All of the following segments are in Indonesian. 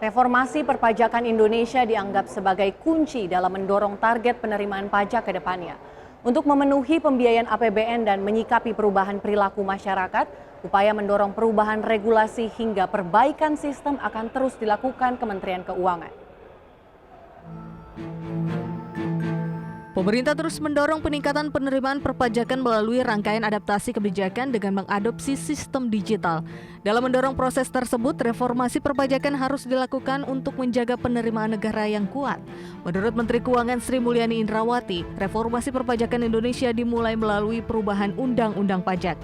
Reformasi perpajakan Indonesia dianggap sebagai kunci dalam mendorong target penerimaan pajak ke depannya. Untuk memenuhi pembiayaan APBN dan menyikapi perubahan perilaku masyarakat, upaya mendorong perubahan regulasi hingga perbaikan sistem akan terus dilakukan Kementerian Keuangan. Pemerintah terus mendorong peningkatan penerimaan perpajakan melalui rangkaian adaptasi kebijakan dengan mengadopsi sistem digital. Dalam mendorong proses tersebut, reformasi perpajakan harus dilakukan untuk menjaga penerimaan negara yang kuat. Menurut Menteri Keuangan Sri Mulyani Indrawati, reformasi perpajakan Indonesia dimulai melalui perubahan Undang-Undang Pajak.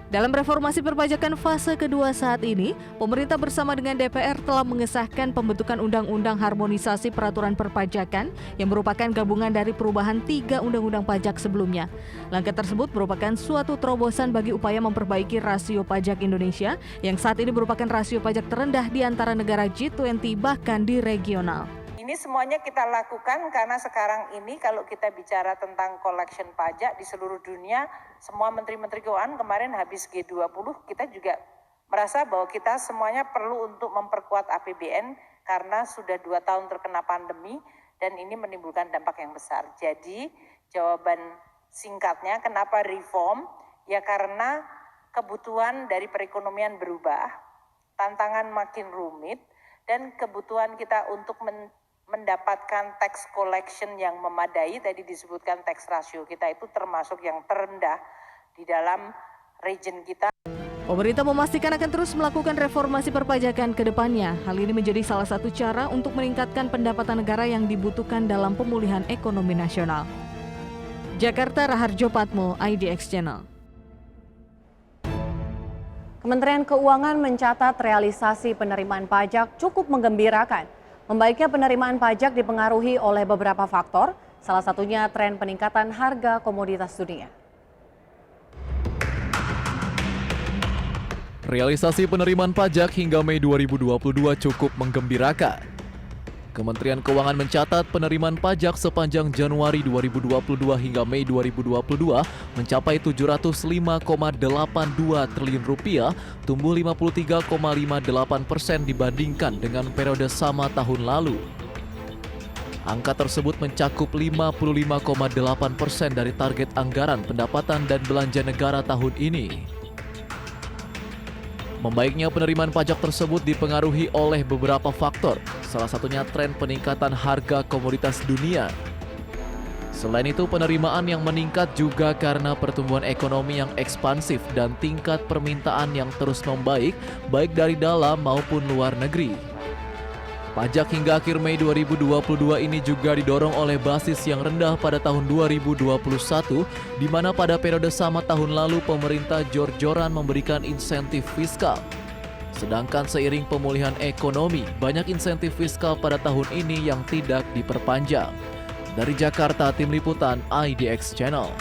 Dalam reformasi perpajakan fase kedua saat ini, pemerintah bersama dengan DPR telah mengesahkan pembentukan Undang-Undang Harmonisasi Peraturan Perpajakan yang merupakan gabungan dari perubahan 3 undang-undang pajak sebelumnya. Langkah tersebut merupakan suatu terobosan bagi upaya memperbaiki rasio pajak Indonesia yang saat ini merupakan rasio pajak terendah di antara negara G20 bahkan di regional. Ini semuanya kita lakukan karena sekarang ini kalau kita bicara tentang collection pajak di seluruh dunia, semua menteri-menteri keuangan kemarin habis G20, kita juga merasa bahwa kita semuanya perlu untuk memperkuat APBN karena sudah 2 tahun terkena pandemi dan ini menimbulkan dampak yang besar. Jadi jawaban singkatnya kenapa reform? Ya karena kebutuhan dari perekonomian berubah, tantangan makin rumit dan kebutuhan kita untuk mendapatkan tax collection yang memadai, tadi disebutkan tax ratio kita itu termasuk yang terendah di dalam region kita. Pemerintah memastikan akan terus melakukan reformasi perpajakan ke depannya. Hal ini menjadi salah satu cara untuk meningkatkan pendapatan negara yang dibutuhkan dalam pemulihan ekonomi nasional. Jakarta, Raharjo Patmo, IDX Channel. Kementerian Keuangan mencatat realisasi penerimaan pajak cukup menggembirakan. Membaiknya penerimaan pajak dipengaruhi oleh beberapa faktor, salah satunya tren peningkatan harga komoditas dunia. Realisasi penerimaan pajak hingga Mei 2022 cukup menggembirakan. Kementerian Keuangan mencatat penerimaan pajak sepanjang Januari 2022 hingga Mei 2022 mencapai 705,82 triliun rupiah, tumbuh 53,58% dibandingkan dengan periode sama tahun lalu. Angka tersebut mencakup 55,8% dari target anggaran pendapatan dan belanja negara tahun ini. Membaiknya penerimaan pajak tersebut dipengaruhi oleh beberapa faktor, salah satunya tren peningkatan harga komoditas dunia. Selain itu, penerimaan yang meningkat juga karena pertumbuhan ekonomi yang ekspansif dan tingkat permintaan yang terus membaik, baik dari dalam maupun luar negeri. Pajak hingga akhir Mei 2022 ini juga didorong oleh basis yang rendah pada tahun 2021, di mana pada periode sama tahun lalu pemerintah jor-joran memberikan insentif fiskal. Sedangkan seiring pemulihan ekonomi, banyak insentif fiskal pada tahun ini yang tidak diperpanjang. Dari Jakarta, Tim Liputan IDX Channel.